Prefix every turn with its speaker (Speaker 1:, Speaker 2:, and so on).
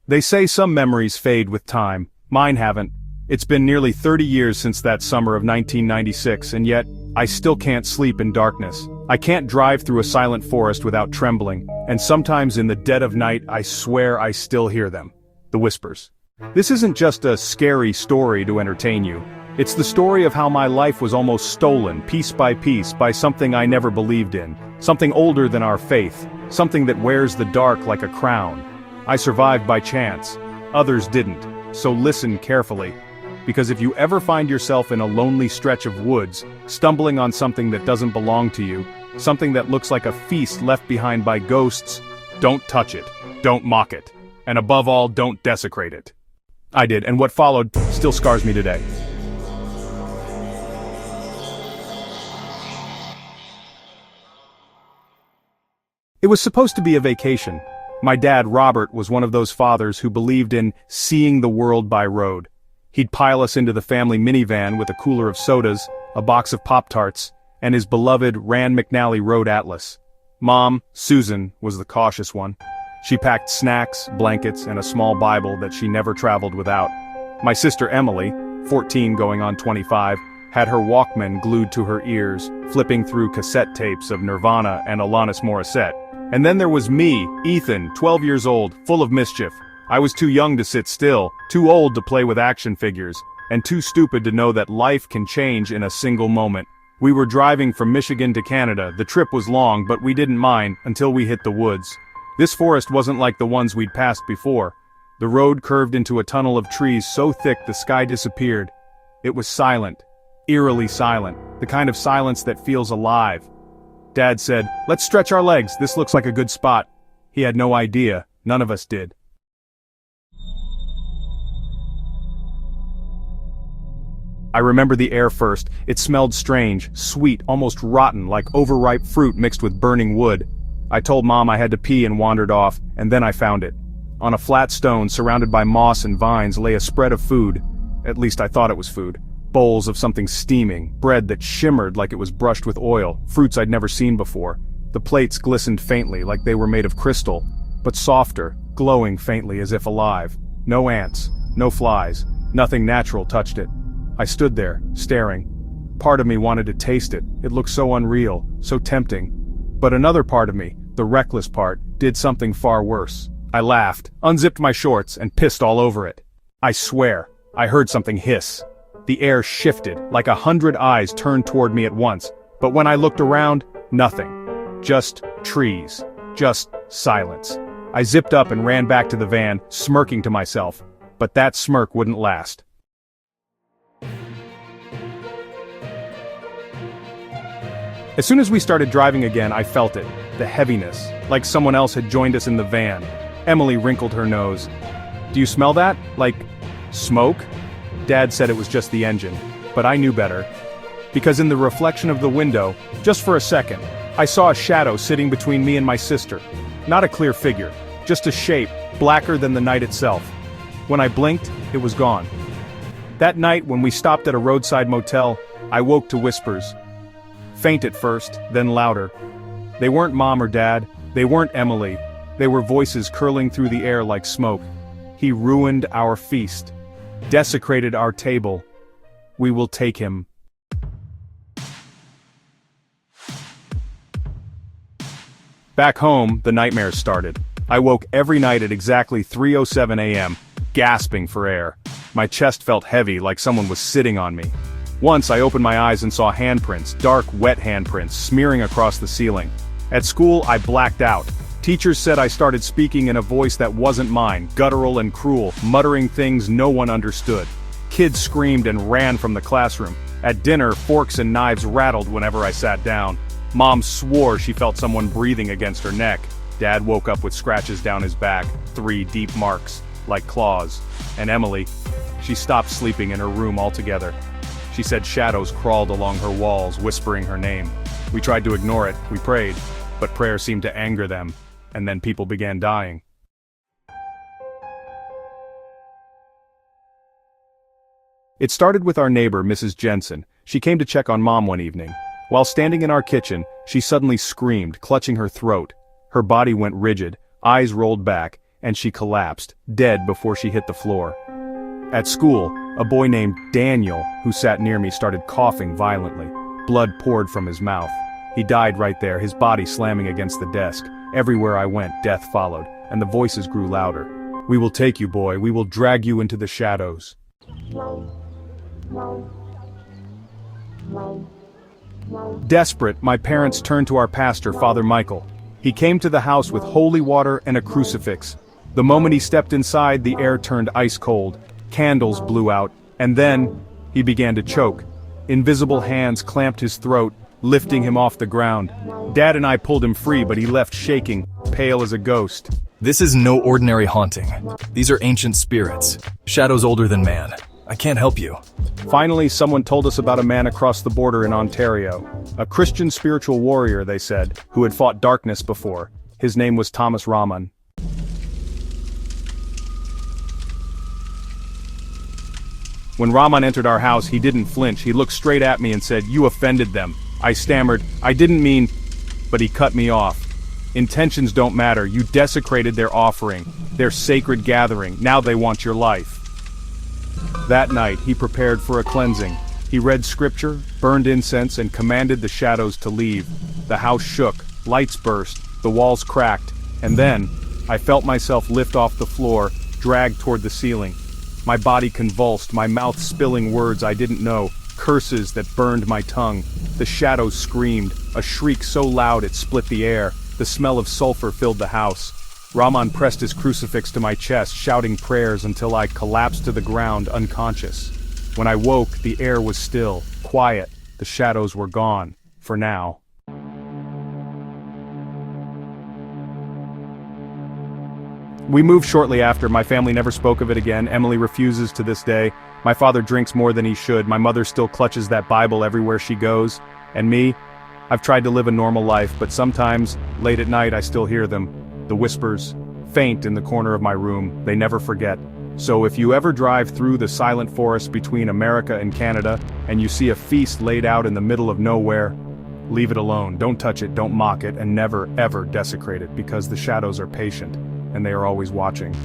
Speaker 1: They say some memories fade with time. Mine haven't. It's been nearly 30 years since that summer of 1996, and yet, I still can't sleep in darkness. I can't drive through a silent forest without trembling, and sometimes in the dead of night I swear I still hear them. The whispers. This isn't just a scary story to entertain you. It's the story of how my life was almost stolen, piece, by something I never believed in. Something older than our faith. Something that wears the dark like a crown. I survived by chance. Others didn't. So listen carefully. Because if you ever find yourself in a lonely stretch of woods, stumbling on something that doesn't belong to you, something that looks like a feast left behind by ghosts, don't touch it. Don't mock it. And above all, don't desecrate it. I did, and what followed still scars me today. It was supposed to be a vacation. My dad, Robert, was one of those fathers who believed in seeing the world by road. He'd pile us into the family minivan with a cooler of sodas, a box of Pop-Tarts, and his beloved Rand McNally Road Atlas. Mom, Susan, was the cautious one. She packed snacks, blankets, and a small Bible that she never traveled without. My sister Emily, 14 going on 25, had her Walkman glued to her ears, flipping through cassette tapes of Nirvana and Alanis Morissette. And then there was me, Ethan, 12 years old, full of mischief. I was too young to sit still, too old to play with action figures, and too stupid to know that life can change in a single moment. We were driving from Michigan to Canada. The trip was long, but we didn't mind until we hit the woods. This forest wasn't like the ones we'd passed before. The road curved into a tunnel of trees so thick the sky disappeared. It was silent, eerily silent, the kind of silence that feels alive. Dad said, "Let's stretch our legs, this looks like a good spot." He had no idea, none of us did. I remember the air first. It smelled strange, sweet, almost rotten, like overripe fruit mixed with burning wood. I told Mom I had to pee and wandered off, and then I found it. On a flat stone surrounded by moss and vines lay a spread of food. At least I thought it was food. Bowls of something steaming, bread that shimmered like it was brushed with oil, fruits I'd never seen before. The plates glistened faintly like they were made of crystal, but softer, glowing faintly as if alive. No ants, no flies, nothing natural touched it. I stood there, staring. Part of me wanted to taste it. It looked so unreal, so tempting. But another part of me, the reckless part, did something far worse. I laughed, unzipped my shorts, and pissed all over it. I swear, I heard something hiss. The air shifted, like 100 eyes turned toward me at once. But when I looked around, nothing. Just trees. Just silence. I zipped up and ran back to the van, smirking to myself. But that smirk wouldn't last. As soon as we started driving again, I felt it. The heaviness. Like someone else had joined us in the van. Emily wrinkled her nose. "Do you smell that? Like smoke?" Dad said it was just the engine. But I knew better. Because in the reflection of the window, just for a second, I saw a shadow sitting between me and my sister. Not a clear figure. Just a shape, blacker than the night itself. When I blinked, it was gone. That night when we stopped at a roadside motel, I woke to whispers. Faint at first, then louder. They weren't Mom or Dad, they weren't Emily. They were voices curling through the air like smoke. He ruined our feast. Desecrated our table. We will take him. Back home, the nightmares started. I woke every night at exactly 3:07 a.m., gasping for air. My chest felt heavy, like someone was sitting on me. Once I opened my eyes and saw handprints, dark, wet handprints, smearing across the ceiling. At school, I blacked out. Teachers said I started speaking in a voice that wasn't mine, guttural and cruel, muttering things no one understood. Kids screamed and ran from the classroom. At dinner, forks and knives rattled whenever I sat down. Mom swore she felt someone breathing against her neck. Dad woke up with scratches down his back, 3 deep marks, like claws. And Emily, she stopped sleeping in her room altogether. She said shadows crawled along her walls, whispering her name. We tried to ignore it, we prayed, but prayer seemed to anger them, and then people began dying. It started with our neighbor, Mrs. Jensen. She came to check on Mom one evening. While standing in our kitchen, she suddenly screamed, clutching her throat. Her body went rigid, eyes rolled back, and she collapsed, dead before she hit the floor. At school, a boy named Daniel, who sat near me, started coughing violently. Blood poured from his mouth. He died right there, his body slamming against the desk. Everywhere I went, death followed, and the voices grew louder. "We will take you, boy, we will drag you into the shadows." Desperate, my parents turned to our pastor, Father Michael. He came to the house with holy water and a crucifix. The moment he stepped inside, the air turned ice cold. Candles blew out, and then, he began to choke. Invisible hands clamped his throat, lifting him off the ground. Dad and I pulled him free, but he left shaking, pale as a ghost.
Speaker 2: This is no ordinary haunting. These are ancient spirits, shadows older than man. I can't help you.
Speaker 1: Finally, someone told us about a man across the border in Ontario. A Christian spiritual warrior, they said, who had fought darkness before. His name was Thomas Raman. When Raman entered our house, he didn't flinch. He looked straight at me and said, "You offended them." I stammered, "I didn't mean..." But he cut me off. "Intentions don't matter. You desecrated their offering, their sacred gathering. Now they want your life." That night, he prepared for a cleansing. He read scripture, burned incense, and commanded the shadows to leave. The house shook, lights burst, the walls cracked, and then, I felt myself lift off the floor, dragged toward the ceiling. My body convulsed, my mouth spilling words I didn't know, curses that burned my tongue. The shadows screamed, a shriek so loud it split the air. The smell of sulfur filled the house. Raman pressed his crucifix to my chest, shouting prayers until I collapsed to the ground unconscious. When I woke, the air was still, quiet, the shadows were gone, for now. We moved shortly after. My family never spoke of it again. Emily refuses to this day. My father drinks more than he should. My mother still clutches that Bible everywhere she goes. And me? I've tried to live a normal life, but sometimes, late at night, I still hear them. The whispers, faint in the corner of my room. They never forget. So if you ever drive through the silent forest between America and Canada, and you see a feast laid out in the middle of nowhere, leave it alone. Don't touch it, don't mock it, and never, ever desecrate it, because the shadows are patient, and they are always watching.